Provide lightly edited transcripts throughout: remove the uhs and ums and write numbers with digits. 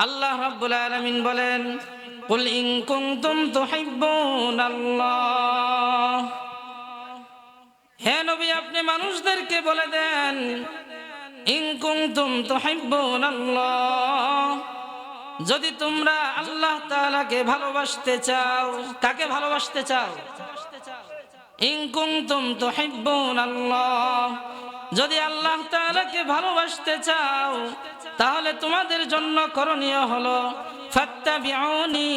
আল্লাহ রাব্বুল আলামিন বলেন, কুল ইন কুনতুম তুহিব্বুনাল্লাহ, হে নবী আপনি মানুষদেরকে বলে দেন, ইন কুনতুম তুহিব্বুনাল্লাহ, যদি তোমরা আল্লাহ তাআলাকে ভালোবাসতে চাও। কাকে ভালোবাসতে চাও? ইন কুনতুম তুহিব্বুনাল্লাহ, যদি আল্লাহ তাআলাকে ভালোবাসতে চাও তাহলে তোমাদের জন্য করণীয় হলো ফাত্তাবিউনি,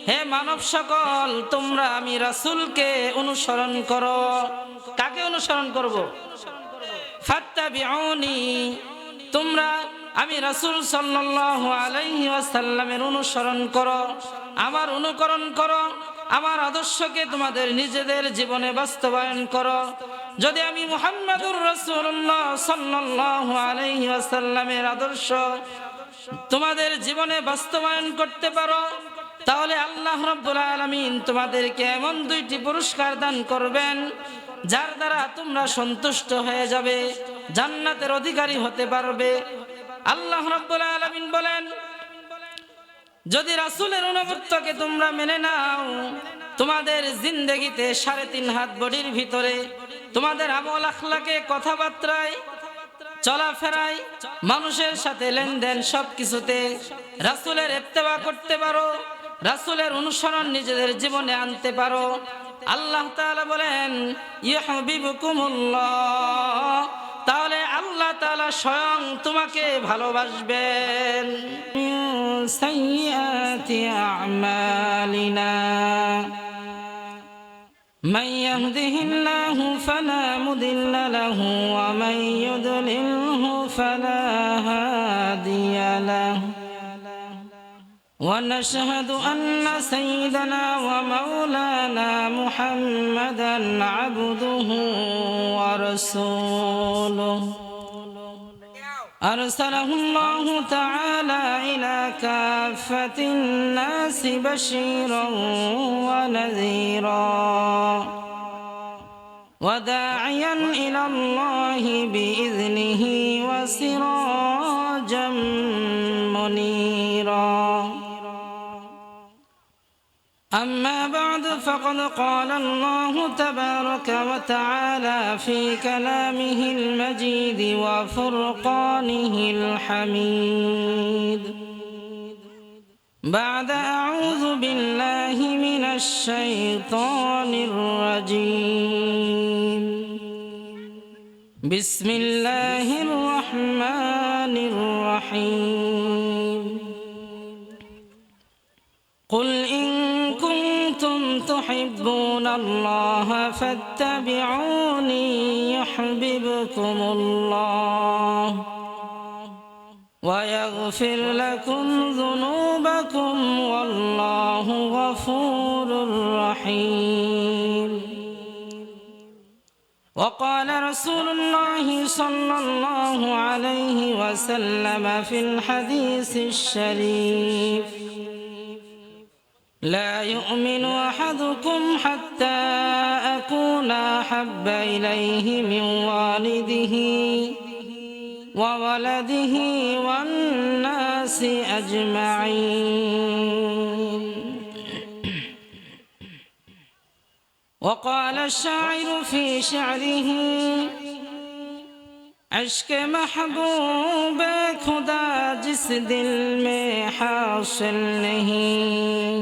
হে মানব সকল তোমরা আমি রাসূলকে অনুসরণ করো। কাকে অনুসরণ করব? ফাত্তাবিউনি, তোমরা আমি রাসূল সাল্লাল্লাহু আলাইহি ওয়াসাল্লামের অনুসরণ করো, আমার অনুকরণ করো, আমার আদর্শকে তোমাদের নিজেদের জীবনে বাস্তবায়ন করো। যদি আমি মুহাম্মাদুর রাসূলুল্লাহ সাল্লাল্লাহু আলাইহি ওয়াসাল্লামের আদর্শ তোমাদের জীবনে বাস্তবায়ন করতে পারো, তাহলে আল্লাহ রাব্বুল আলামিন তোমাদেরকে এমন দুইটি পুরস্কার দান করবেন যার দ্বারা তোমরা সন্তুষ্ট হয়ে যাবে, জান্নাতের অধিকারী হতে পারবে। আল্লাহ রাব্বুল আলামিন বলেন, যদি রাসূলের অনুগত্যকে তোমরা মেনে নাও, তোমাদের জিন্দেগিতে 3.5 হাত বডির ভিতরে তোমাদের আমল আখলাকে, কথাবার্তায়, চলাফেরায়, মানুষের সাথে লেনদেন সবকিছুতে রাসূলের ইত্তেবা করতে পারো, রাসূলের অনুসরণ নিজেদের জীবনে আনতে পারো। আল্লাহ তাআলা বলেন ইউহিব্বুকুমুল্লাহ, তাহলে আল্লাহ তাআলা স্বয়ং তোমাকে ভালোবাসবেন। সাইয়্যাতি আমালিনা, من يهده الله فلا مضل له ومن يضلله فلا هادي له، ونشهد أن سيدنا ومولانا محمدا عبده ورسوله، أرسله الله تعالى إلى كافة الناس بشيرا ونذيرا وداعيا إلى الله بإذنه وسراجا منيرا. أما بعد، فقد قال الله تبارك وتعالى في كلامه المجيد وفرقانه الحميد بعد أعوذ بالله من الشيطان الرجيم، بسم الله الرحمن الرحيم. قل إن كنتم تحبون الله فاتبعوني يحببكم الله ويغفر لكم ذنوبكم والله غفور رحيم. وقال رسول الله صلى الله عليه وسلم في الحديث الشريف: لا يؤمن أحدكم حتى أكون أحب إليه من والده وولده والناس أجمعين. وقال الشاعر في شعره: عشق محبوب खुदा जिस दिल में हासिल नहीं,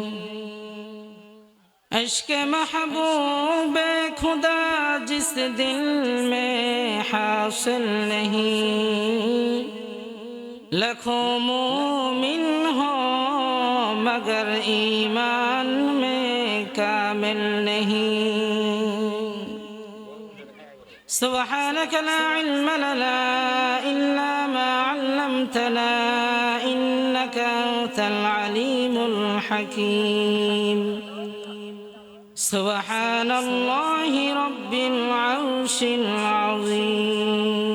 इश्क महबूब खुदा जिस दिल में हासिल नहीं, लाखों मोमिन हो मगर ईमान में कामिल नहीं. سبحانك لا علم لنا إلا ما علمتنا إنك أنت العليم الحكيم. سبحان الله رب العرش العظيم.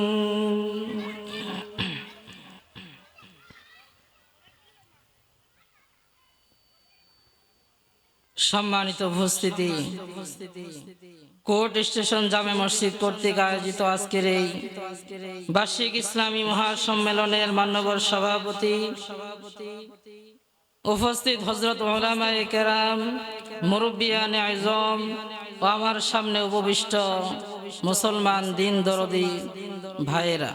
সম্মানিত উপস্থিতি, কোর্ট স্টেশন জামে মসজিদ কর্তৃক আয়োজিত আজকের এই বার্ষিক ইসলামী মহাসম্মেলনের মান্যবর সভাপতি, উপস্থিত হযরত উলামায়ে কেরাম, মুরব্বিয়ানে আযম ও আমার সামনে উপবিষ্ট মুসলমান দিন দরদি ভাইয়েরা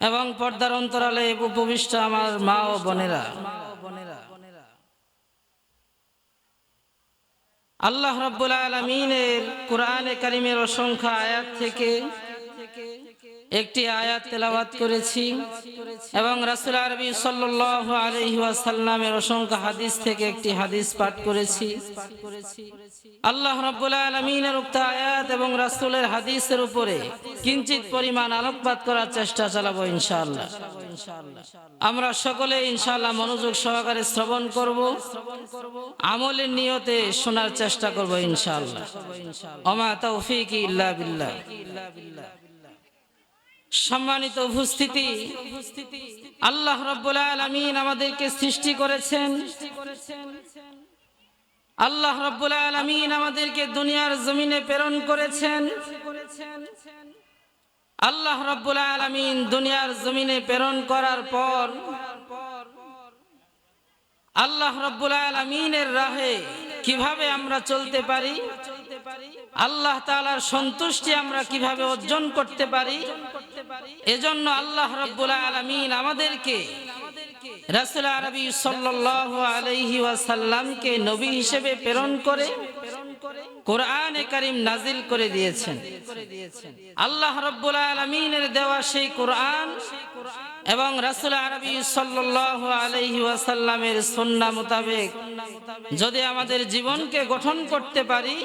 এবং পর্দার অন্তরালে উপবিষ্ট আমার মা ও বোনেরা, আল্লাহ রাব্বুল আলামিনের কোরআনে কারীমের অসংখ্য আয়াত থেকে একটি আয়াত তেলাওয়াত করেছি এবং রাসূল আরবি সাল্লাল্লাহু আলাইহি ওয়াসাল্লামের অসংখ্য হাদিস থেকে একটি হাদিস পাঠ করেছি। আল্লাহ রাব্বুল আলামিনের উক্ত আয়াত এবং রাসূলের হাদিসের উপরে কিঞ্চিত পরিমাণ আলোকপাত করার চেষ্টা চালাবো ইনশাআল্লাহ। আমরা সকলে ইনশাআল্লাহ মনোযোগ সহকারে শ্রবণ করব, আমলের নিয়তে শোনার চেষ্টা করব ইনশাআল্লাহ। ওমা তাওফীকি ইল্লা বিল্লাহ। সম্মানিত উপস্থিতি, আল্লাহ রাব্বুল আলামিন আমাদেরকে সৃষ্টি করেছেন। আল্লাহ রাব্বুল আলামিন আমাদেরকে দুনিয়ার জমিনে প্রেরণ করেছেন। আল্লাহ রাব্বুল আলামিন দুনিয়ার জমিনে প্রেরণ করার পর আল্লাহ রাব্বুল আলামিনের রাহে কিভাবে আমরা চলতে পারি, আল্লাহ তাআলার সন্তুষ্টি আমরা কিভাবে অর্জন করতে পারি, এজন্য আল্লাহ রাব্বুল আলামিন আমাদেরকে রাসূল আরবি সাল্লাল্লাহু আলাইহি ওয়াসাল্লামকে নবী হিসেবে প্রেরণ করে কোরআনে কারীম নাজিল করে দিয়েছেন। আল্লাহ রাব্বুল আলামিনের দেওয়া সেই কোরআন এবং রাসূল আরবি সাল্লাল্লাহু আলাইহি ওয়াসাল্লামের সুন্নাহ মোতাবেক যদি আমাদের জীবনকে গঠন করতে পারি,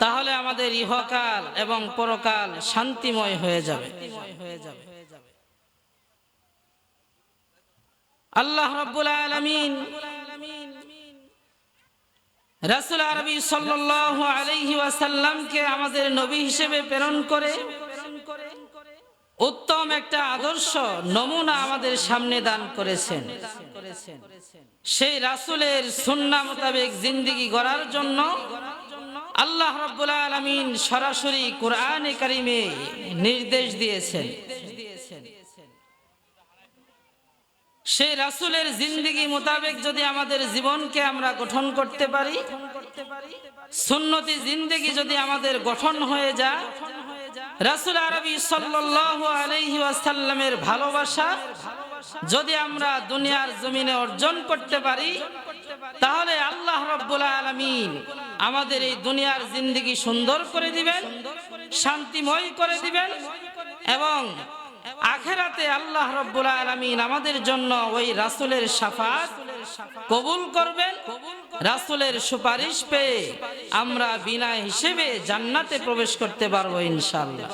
তাহলে আমাদের ইহকাল এবং পরকাল শান্তিময় হয়ে যাবে। আল্লাহ রাব্বুল আলামিন রাসূল আরবি সাল্লাল্লাহু আলাইহি ওয়াসাল্লামকে আমাদের নবী হিসেবে প্রেরণ করে উত্তম একটা আদর্শ নমুনা আমাদের সামনে দান করেছেন। সেই রাসূলের সুন্নাহ মোতাবেক জিন্দেগি গড়ার জন্য আল্লাহ রাব্বুল আলামিন সরাসরি কোরআনে কারীমে নির্দেশ দিয়েছেন। সেই রাসূলের জিন্দেগি মোতাবেক যদি আমাদের জীবনকে আমরা গঠন করতে পারি, সুন্নতি জিন্দেগি যদি আমাদের গঠন হয়ে যায়, রাসূল আরবি সাল্লাল্লাহু আলাইহি ওয়াসাল্লামের ভালোবাসা যদি আমরা দুনিয়ার জমিনে অর্জন করতে পারি, তাহলে আল্লাহ রাব্বুল আলামিন আমাদের এই দুনিয়ার জিন্দেগি সুন্দর করে দিবেন, শান্তিময় করে দিবেন এবং আখিরাতে আল্লাহ রাব্বুল আলামিন আমাদের জন্য ওই রাসূলের শাফাআত কবুল করবেন। রাসূলের সুপারিশ পেয়ে আমরা বিনা হিসেবে জান্নাতে প্রবেশ করতে পারবো ইনশাআল্লাহ।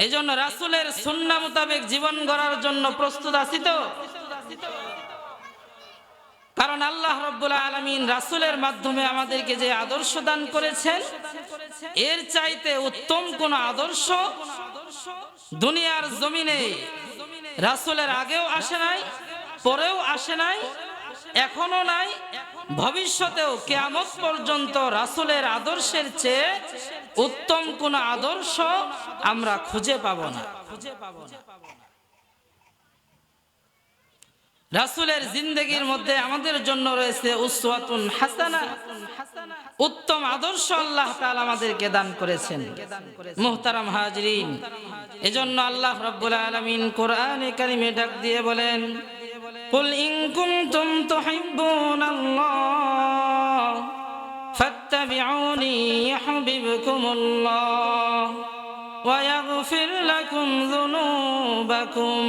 এইজন্য রাসূলের সুন্নাহ মোতাবেক জীবন গড়ার জন্য প্রস্তুত আছি তো? কারণ আল্লাহ রাব্বুল আলামিন রাসূলের মাধ্যমে আমাদেরকে যে আদর্শ দান করেছেন, এর চাইতে উত্তম কোন আদর্শ দুনিয়ার জমিনে রাসূলের আগেও আসে নাই, পরেও আসে নাই, এখনো নাই, ভবিষ্যতেও কিয়ামত পর্যন্ত রাসূলের আদর্শের চেয়ে উত্তম কোন আদর্শ আমরা খুঁজে পাব না। রাসূলের জিন্দেগির মধ্যে আমাদের জন্য রয়েছে উসওয়াতুন হাসানা, উত্তম আদর্শ আল্লাহ তাআলা আমাদেরকে দান করেছেন। মুহতারাম হাজিরিন, এজন্য আল্লাহ রাব্বুল আলামিন কোরআনে কারীমে ডাক দিয়ে বলেন, কুল ইন কুনতুম তুহিব্বুনাল্লাহ ফাত্তাবিউনি ইউহিব্বুকুমুল্লাহ ওয়া ইয়াগফির লাকুম যুনুবাকুম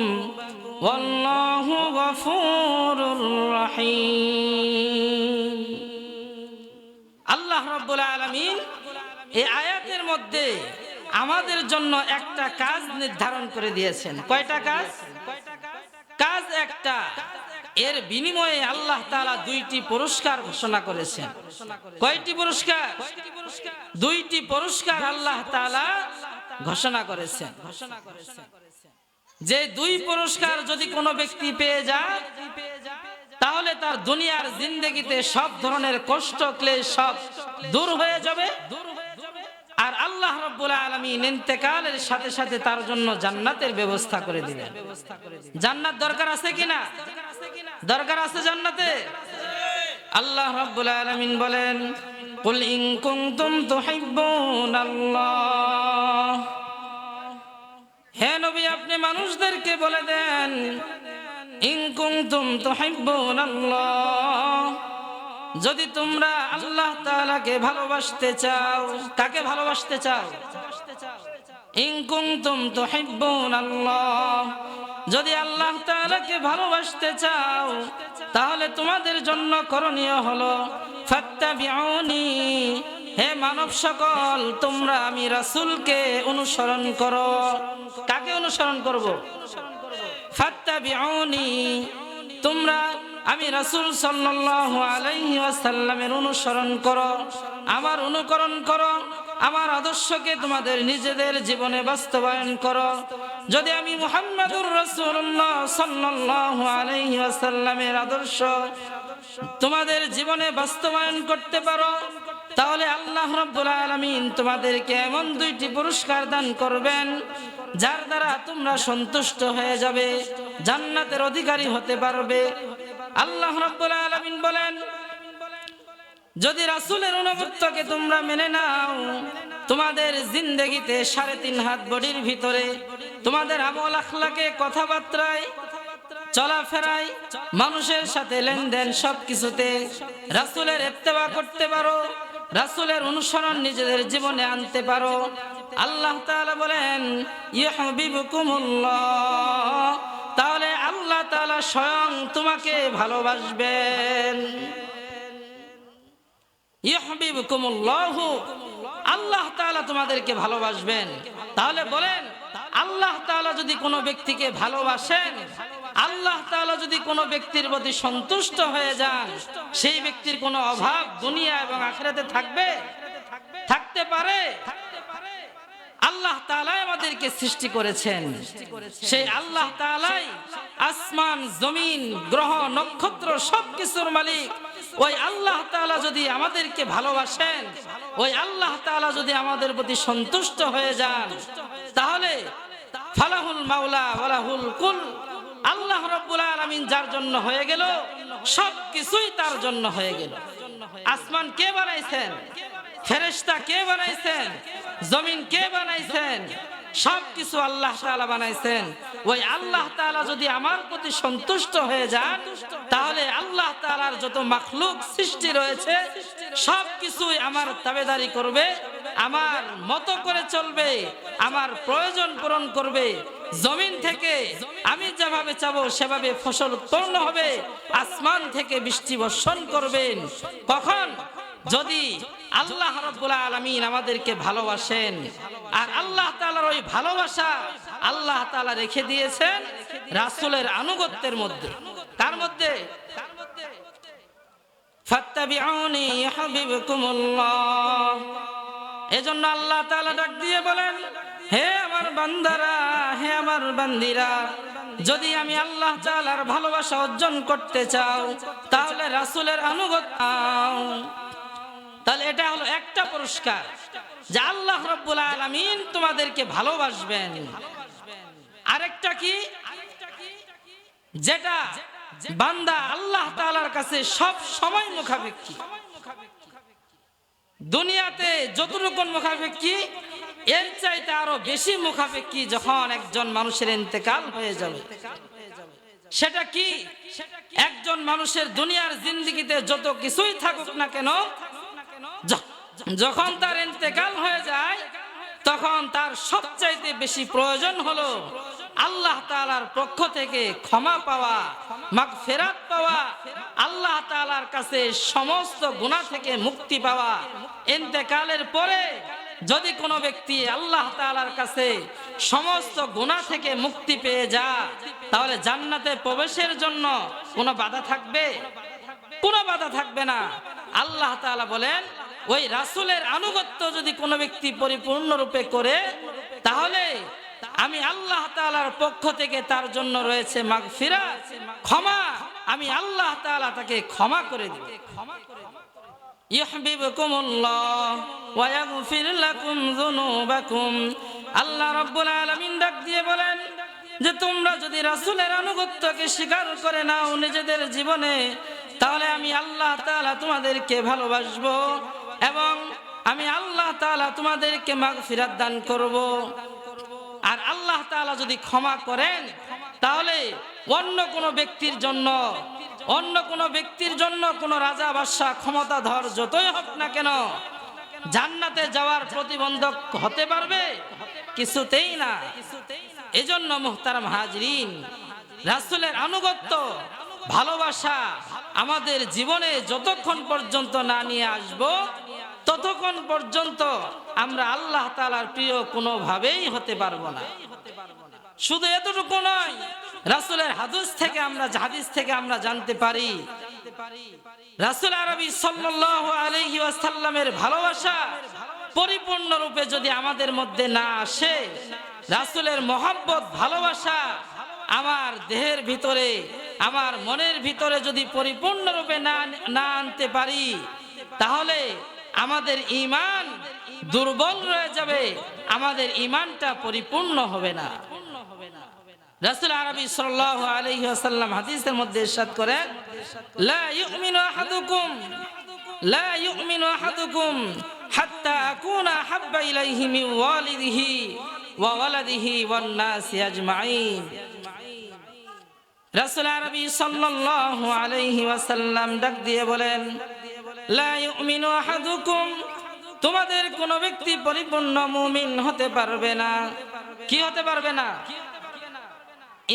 ওয়াল্লাহু গফুরুর রহিম। আল্লাহ রাব্বুল আলামিন এই আয়াতের মধ্যে আমাদের জন্য একটা কাজ নির্ধারণ করে দিয়েছেন। কয়টা কাজ? কাজ একটা, এর বিনিময়ে আল্লাহ তাআলা দুইটি পুরস্কার ঘোষণা করেছেন। কয়টি পুরস্কার? দুইটি পুরস্কার আল্লাহ তাআলা ঘোষণা করেছেন। যে দুই পুরস্কার যদি কোনো ব্যক্তি পেয়ে যায়, তাহলে তার দুনিয়ার জিন্দেগিতে সব ধরনের কষ্ট ক্লেশ সব দূর হয়ে যাবে। আর আল্লাহ রাব্বুল আলামিন ইন্তেকালের সাথে সাথে তার জন্য জান্নাতের ব্যবস্থা করে দিলেন। জান্নাত দরকার আছে কিনা? দরকার আছে জান্নাতে। আল্লাহ রাব্বুল আলামিন বলেন, কুল ইন কুনতুম তুহিব্বুনাল্লাহ, হে নবী আপনি মানুষদেরকে বলে দেন, ইন কুনতুম তুহিব্বুনাল্লাহ, যদি তোমরা আল্লাহ তাআলাকে ভালোবাসতে চাও। কাকে ভালোবাসতে চাও? ইন কুনতুম তুহিব্বুনাল্লাহ, যদি আল্লাহ তাআলাকে ভালোবাসতে চাও তাহলে তোমাদের জন্য করণীয় হলো ফাত্তাবিউনি, হে মানব সকল তোমরা আমি রাসূলকে অনুসরণ করো। কাকে অনুসরণ করব? ফাত্তাবিউনি, তোমরা আমি রাসূল সাল্লাল্লাহু আলাইহি ওয়াসাল্লামের অনুসরণ করো, আমার অনুকরণ করো, আমার আদর্শকে তোমাদের নিজেদের জীবনে বাস্তবায়ন করো। যদি আমি মুহাম্মাদুর রাসূলুল্লাহ সাল্লাল্লাহু আলাইহি ওয়াসাল্লামের আদর্শ তোমাদের জীবনে বাস্তবায়ন করতে পারো, তাহলে আল্লাহ রাব্বুল আলামিন তোমাদেরকে এমন দুইটি পুরস্কার দান করবেন যার দ্বারা তোমরা সন্তুষ্ট হয়ে যাবে, জান্নাতের অধিকারী হতে পারবে। আল্লাহ রাব্বুল আলামিন বলেন, যদি রাসূলের অনুগত্যকে তোমরা মেনে নাও, তোমাদের জিন্দেগিতে 3.5 হাত বডির ভিতরে তোমাদের আমল আখলাকে, কথাবার্তায়, চলাফেরায়, মানুষের সাথে লেনদেন সবকিছুতে রাসূলের ইত্তেবা করতে পারো, রাসূলের অনুসরণ নিজেদের জীবনে আনতে পারো। আল্লাহ তাআলা বলেন ইউহিব্বুকুমুল্লাহ, তাহলে আল্লাহ তাআলা স্বয়ং তোমাকে ভালোবাসবেন। ইউহিব্বুকুমুল্লাহ, আল্লাহ তাআলা তোমাদেরকে ভালোবাসবেন। তাহলে বলেন, আল্লাহ তাআলা যদি কোনো ব্যক্তিকে ভালোবাসেন, আল্লাহ তাআলা যদি কোনো ব্যক্তির প্রতি সন্তুষ্ট হয়ে যান, সেই ব্যক্তির কোনো অভাব দুনিয়া এবং আখিরাতে থাকবে? থাকতে পারে? আল্লাহ তাআলাই আমাদেরকে সৃষ্টি করেছেন, সেই আল্লাহ তাআলাই আসমান, জমিন, গ্রহ, নক্ষত্র সবকিছুর মালিক। ওই আল্লাহ তাআলা যদি আমাদেরকে ভালোবাসেন, ওই আল্লাহ তাআলা যদি আমাদের প্রতি সন্তুষ্ট হয়ে যান, তাহলে ফালাহুল মাওলা ওয়ালাহুল কুল, আল্লাহ রাব্বুল আলামিন যার জন্য হয়ে গেল, সবকিছুই তার জন্য হয়ে গেল। আসমান কে বানাইছেন? ফেরেশতা কে বানাইছেন? জমিন কে বানাইছেন? সবকিছু আল্লাহ তাআলা বানাইছেন। ওই আল্লাহ তাআলা যদি আমার প্রতি সন্তুষ্ট হয়ে যান, তাহলে আল্লাহ তাআলার যত মাখলুক সৃষ্টি রয়েছে সবকিছুই আমার তাবেদারি করবে, আমার মতো করে চলবে, আমার প্রয়োজন পূরণ করবে। জমিন থেকে আমি যেভাবে চাবো সেভাবে ফসল উৎপন্ন হবে, আসমান থেকে বৃষ্টি বর্ষণ করবেন। কখন? যদি আল্লাহ রাব্বুল আলামিন আমাদেরকে ভালোবাসেন। আর আল্লাহ তাআলার ওই ভালোবাসা আল্লাহ তাআলা রেখে দিয়েছেন রাসূলের আনুগত্যের মধ্যে। তার মধ্যে ফাত্তাবিউনি ইউহিব্বুকুমুল্লাহ, এজন্য আল্লাহ তাআলা ডাক দিয়ে বলেন, হে আমার বান্দারা, হে আমার বান্দিরা, যদি আমি আল্লাহ তাআলার ভালোবাসা অর্জন করতে চাও তাহলে রাসূলের আনুগত্য। তাহলে এটা হলো একটা পুরস্কার যে আল্লাহ রাব্বুল আলামিন তোমাদেরকে ভালোবাসবেন। আরেকটা কি? যেটা বান্দা আল্লাহ তাআলার কাছে সব সময় মুখাপেক্ষী। দুনিয়াতে যতটুকু মুখাপেক্ষী, এর চাইতে আরো বেশি মুখাপেক্ষী যখন একজন মানুষের ইন্তেকাল হয়ে যাবে। সেটা কি? একজন মানুষের দুনিয়ার জিন্দেগিতে যত কিছুই থাকুক না কেন, যখন তার ইন্তেকাল হয়ে যায় তখন তার সবচাইতে বেশি প্রয়োজন হলো আল্লাহ তাআলার পক্ষ থেকে ক্ষমা পাওয়া, মাগফিরাত পাওয়া, আল্লাহ তাআলার কাছে সমস্ত গুনাহ থেকে মুক্তি পাওয়া। ইন্তেকালের পরে যদি কোনো ব্যক্তি আল্লাহ তাআলার কাছে সমস্ত গুনাহ থেকে মুক্তি পেয়ে যায়, তাহলে জান্নাতে প্রবেশের জন্য কোনো বাধা থাকবে? কোনো বাধা থাকবে না। আল্লাহ তাআলা বলেন, ওই রাসূলের আনুগত্য যদি কোনো ব্যক্তি পরিপূর্ণরূপে করে, তাহলে আমি আল্লাহ তাআলার পক্ষ থেকে তার জন্য রয়েছে মাগফিরাত, ক্ষমা, আমি আল্লাহ তাআলা তাকে ক্ষমা করে দেব। ইউহিব্বুকুমুল্লাহ ওয়া ইয়াগফির লাকুম যুনুবাকুম। আল্লাহ রাব্বুল আলামিন ডাক দিয়ে বলেন যে তোমরা যদি রাসূলের আনুগত্যকে স্বীকার করে নাও নিজেদের জীবনে, তাহলে আমি আল্লাহ তাআলা তোমাদেরকে ভালোবাসবো এবং আমি আল্লাহ তাআলা তোমাদেরকে মাগফিরাত দান করব। আর আল্লাহ তাআলা যদি ক্ষমা করেন, তাহলে অন্য কোনো ব্যক্তির জন্য কোনো রাজা বাদশা ক্ষমতাধর যতই হোক না কেন জান্নাতে যাওয়ার প্রতিবন্ধক হতে পারবে? কিছুতেই না। এজন্য মুহতারাম হাজরিন, রাসূলের আনুগত্য ভালোবাসা আমাদের জীবনে যতক্ষণ পর্যন্ত না নিয়ে আসব, ততক্ষণ পর্যন্ত আমরা আল্লাহ তাআলার প্রিয় কোনোভাবেই হতে পারবো না। শুধু এতটুকু নয়, রাসূলের হাদিস থেকে আমরা জানতে পারি রাসূল আরবি সাল্লাল্লাহু আলাইহি ওয়াসাল্লামের ভালোবাসা পরিপূর্ণ রূপে যদি আমাদের মধ্যে না আসে, রাসূলের মহব্বত ভালোবাসা আমার দেহের ভিতরে, আমার মনের ভিতরে যদি পরিপূর্ণ রূপে না আনতে পারি, তাহলে আমাদের ঈমান দুর্বল রয়ে যাবে, আমাদের ঈমানটা পরিপূর্ণ হবে না। রাসূল আরবি সাল্লাল্লাহু আলাইহি ওয়াসাল্লাম হাদিসের মধ্যে ইরশাদ করেন, লা ইউমিনু আহাদুকুম হাত্তা আকুনা হাব্বা ইলাইহি মিন ওয়ালিদিহি ওয়া ওয়ালাদিহি ওয়ান নাসি আজমাইন। রাসূল আরবি সাল্লাল্লাহু আলাইহি ওয়াসাল্লাম ডাক দিয়ে বলেন, লা ইউমিনু আহাদুকুম, তোমাদের কোন ব্যক্তি পরিপূর্ণ মুমিন হতে পারবে না। কি হতে পারবে না?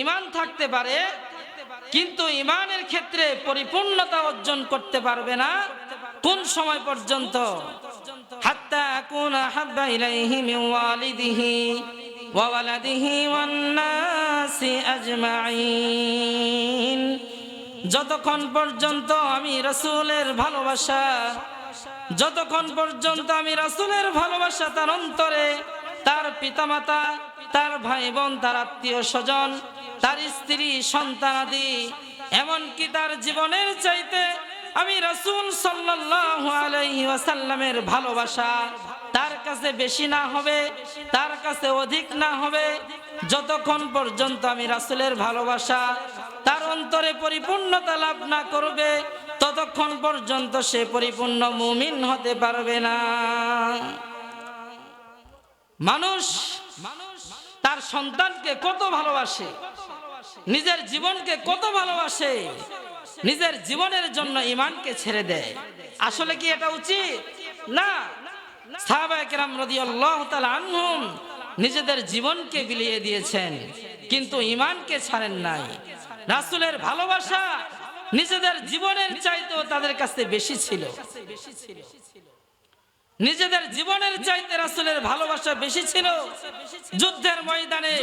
ঈমান থাকতে পারে, কিন্তু ঈমানের ক্ষেত্রে পরিপূর্ণতা অর্জন করতে পারবে না। কোন সময় পর্যন্ত? হাত্তা আকুনা হাব্বা ইলাইহি মিন ওয়ালিদিহি ওয়া ওয়ালাদিহি ওয়ান নাসি আজমাইন। যতক্ষণ পর্যন্ত আমি রাসূলের ভালোবাসা তার অন্তরে, তার পিতামাতা, তার ভাই বোন, তার আত্মীয় স্বজন, তার স্ত্রী সন্তানাদি, এমনকি তার জীবনের চাইতে আমি রাসূল সাল্লাল্লাহু আলাইহি ওয়াসাল্লামের ভালোবাসা তার কাছে বেশি না হবে, তার কাছে অধিক না হবে, যতক্ষণ পর্যন্ত আমি রাসূলের ভালোবাসা তার অন্তরে পরিপূর্ণতা লাভ না করবে, ততক্ষণ পর্যন্ত সে পরিপূর্ণ মুমিন হতে পারবে না। মানুষ তার সন্তানকে কত ভালোবাসে, নিজের জীবনকে কত ভালোবাসে, নিজের জীবনের জন্য ঈমানকে ছেড়ে দেয়। আসলে কি এটা উচিত? না। সাহাবায়ে কেরাম রাদিয়াল্লাহু তাআলা আনহুম নিজেদের জীবনকে বিলিয়ে দিয়েছেন, কিন্তু ঈমানকে ছাড়েন নাই। রাসূলের ভালোবাসা নিজেদের জীবনের চাইতেও তাদের কাছে বেশি ছিল। নিজেদের জীবনের চাইতে রাসূলের ভালোবাসা বেশি ছিল। যুদ্ধের ময়দানে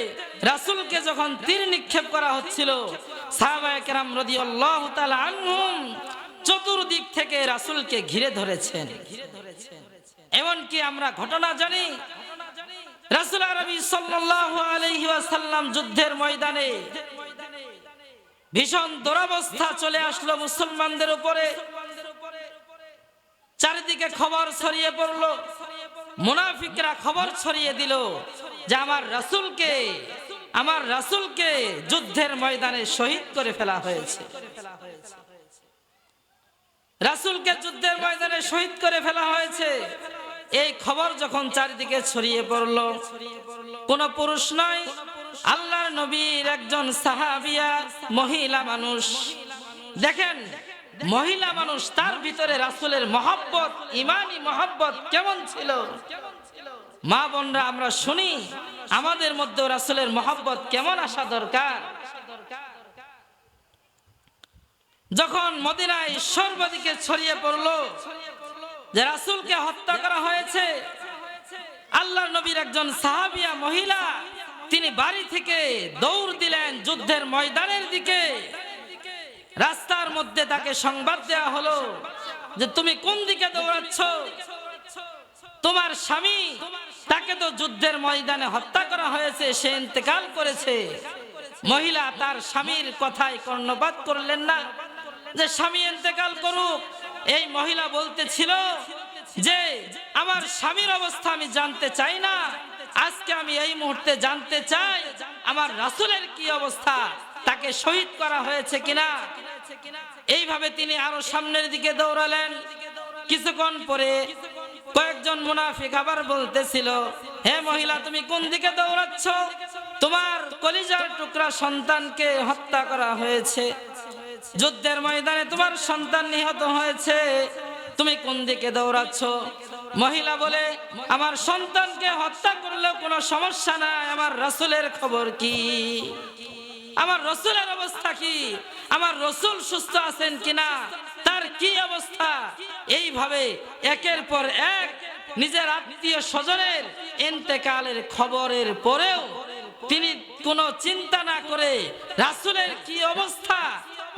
রাসূলকে যখন তীর নিক্ষেপ করা হচ্ছিল, সাহাবায়ে কেরাম রাদিয়াল্লাহু তাআলা আনহুম চতুর্দিক থেকে রাসূলকে ঘিরে ধরেছেন। এমনকি আমরা ঘটনা জানি, রাসূল আরবি সাল্লাল্লাহু আলাইহি ওয়াসাল্লাম যুদ্ধের ময়দানে ভীষণ দুরবস্থা চলে আসলো মুসলমানদের উপরে। চারিদিকে খবর ছড়িয়ে পড়ল, মুনাফিকরা খবর ছড়িয়ে দিল যে আমার রাসূলকে যুদ্ধের ময়দানে শহীদ করে ফেলা হয়েছে। রাসূলকে যুদ্ধের ময়দানে শহীদ করে ফেলা হয়েছে। এই খবর যখন চারিদিকে ছড়িয়ে পড়ল, কোন পুরুষ নয়, আল্লাহর নবীর একজন সাহাবিয়া মহিলা মানুষ, দেখেন মহিলা মানুষ, তার ভিতরে রাসূলের মহব্বত, ঈমানি মহব্বত কেমন ছিল। মা বোনরা, আমরা শুনি আমাদের মধ্যে রাসূলের মহব্বত কেমন আসা দরকার। যখন মদিনায় সর্বদিকে ছড়িয়ে পড়ল যে রাসূলকে হত্যা করা হয়েছে, আল্লাহর নবীর একজন সাহাবিয়া মহিলা তিনি বাড়ি থেকে দৌড় দিলেন যুদ্ধের ময়দানের দিকে। রাস্তার মধ্যে তাকে সংবাদ দেওয়া হলো যে তুমি কোন দিকে দৌড়াচ্ছ, তোমার স্বামী, তাকে তো যুদ্ধের ময়দানে হত্যা করা হয়েছে, সে ইন্তেকাল করেছে। মহিলা তার স্বামীর কথায় কর্ণপাত করলেন না, যে স্বামী ইন্তেকাল করুক। এই মহিলা বলতেছিল যে আমার স্বামীর অবস্থা আমি জানতে চাই না, আজকে আমি এই মুহূর্তে জানতে চাই আমার রাসূলের কি অবস্থা, তাকে শহীদ করা হয়েছে কিনা। এইভাবে তিনি আরো সামনের দিকে দৌড়ালেন। কিছুক্ষণ পরে কয়েকজন মুনাফিক আবার বলতেছিল, হে মহিলা তুমি কোন দিকে দৌড়াচ্ছ? তোমার কলিজার টুকরা সন্তানকে হত্যা করা হয়েছে, যুদ্ধের ময়দানে তোমার সন্তান নিহত হয়েছে, তুমি কোন দিকে দৌড়াচ্ছ? মহিলা বলে, আমার সন্তানকে হত্যা করলেও কোনো সমস্যা নাই, আমার রাসূলের খবর কি, আমার রাসূলের অবস্থা কি, আমার রাসূল সুস্থ আছেন কিনা, তার কি অবস্থা। এইভাবে একের পর এক নিজের আত্মীয় স্বজনের ইন্তেকালের খবরের পরেও তিনি কোনো চিন্তা না করে রাসূলের কি অবস্থা,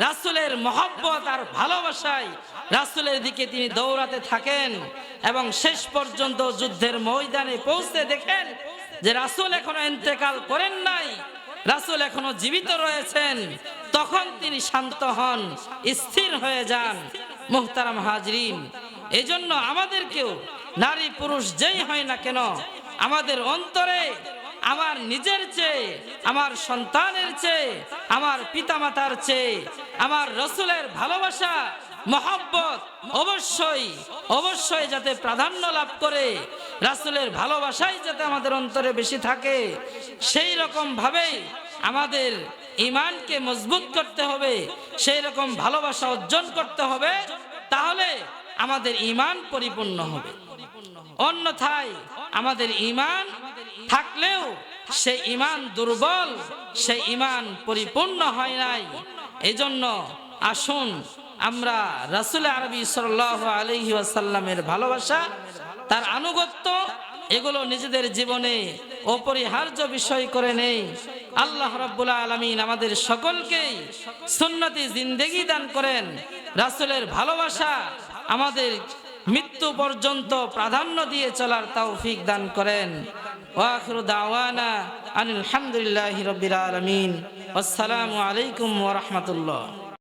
রাসূলের মহব্বত আর ভালোবাসায় রাসূলের দিকে তিনি দৌড়াতে থাকেন। এবং শেষ পর্যন্ত যুদ্ধের ময়দানে পৌঁছে দেখেন যে রাসূল এখনো ইন্তেকাল করেন নাই, রাসূল এখনো জীবিত রয়েছেন। তখন তিনি শান্ত হন, স্থির হয়ে যান। মুহতারাম হাজরিন, এজন্য আমাদেরকেও নারী পুরুষ যেই হয় না কেন, আমাদের অন্তরে আমার নিজের চেয়ে, আমার সন্তানের চেয়ে, আমার পিতামাতার চেয়ে আমার রাসূলের ভালোবাসা মহব্বত অবশ্যই অবশ্যই যাতে প্রাধান্য লাভ করে, রাসূলের ভালোবাসাই যাতে আমাদের অন্তরে বেশি থাকে, সেই রকম ভাবেই আমাদের ঈমানকে মজবুত করতে হবে, সেই রকম ভালোবাসা অর্জন করতে হবে, তাহলে আমাদের ঈমান পরিপূর্ণ হবে। অন্যথায় আমাদের ঈমান থাকলেও সেই ঈমান দুর্বল, সেই ঈমান পরিপূর্ণ হয় নাই। এজন্য আসুন আমরা রাসূল আরবি সাল্লাল্লাহু আলাইহি ওয়াসাল্লামের ভালোবাসা, তার আনুগত্য, এগুলো নিজেদের জীবনে অপরিহার্য বিষয় করে নেই। আল্লাহ রাব্বুল আলামিন আমাদের সকলকেই সুন্নতি জিন্দেগি দান করেন, রাসূলের ভালোবাসা আমাদের মৃত্যু পর্যন্ত প্রাধান্য দিয়ে চলার তৌফিক দান করেন। ওয়া আখিরু দাওয়ানা আনিল হামদুলিল্লাহি রাব্বিল আলামিন। আসসালামু আলাইকুম ওয়া রাহমাতুল্লাহ।